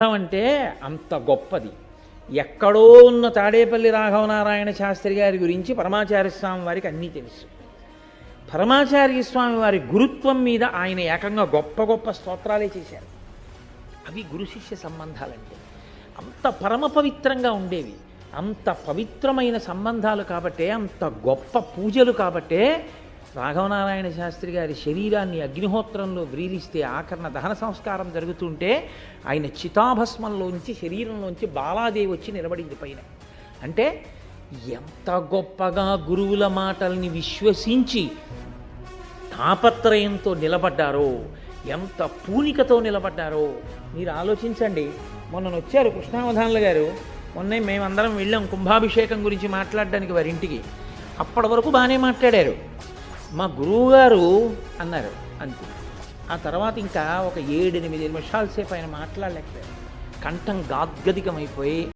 అంటే అంత గొప్పది. ఎక్కడో ఉన్న తాడేపల్లి రాఘవనారాయణ శాస్త్రి గారి గురించి పరమాచార్య స్వామి వారికి అన్నీ తెలుసు. పరమాచార్య స్వామి వారి గురుత్వం మీద ఆయన ఏకంగా గొప్ప గొప్ప స్తోత్రాలే చేశారు. అవి గురు శిష్య సంబంధాలంటే అంత పరమ పవిత్రంగా ఉండేవి. అంత పవిత్రమైన సంబంధాలు కాబట్టే, అంత గొప్ప పూజలు కాబట్టే రాఘవనారాయణ శాస్త్రి గారి శరీరాన్ని అగ్నిహోత్రంలో వ్రీలిస్తే ఆకరణ దహన సంస్కారం జరుగుతుంటే ఆయన చితాభస్మంలోంచి శరీరంలోంచి బాలాదేవి వచ్చి నిలబడింది పైన. అంటే ఎంత గొప్పగా గురువుల మాటల్ని విశ్వసించి తాపత్రయంతో నిలబడ్డారో, ఎంత పూనికతో నిలబడ్డారో మీరు ఆలోచించండి. మొన్న వచ్చారు కృష్ణావధానులు గారు. మొన్న మేమందరం వెళ్ళాం కుంభాభిషేకం గురించి మాట్లాడడానికి వారింటికి. అప్పటి వరకు బాగానే మాట్లాడారు. మా గురువుగారు అన్నారు అంతే. ఆ తర్వాత ఇంకా ఒక 7-8 నిమిషాల సేపు ఆయన మాట్లాడలేకపోయారు. కంఠం గాద్గదికమైపోయి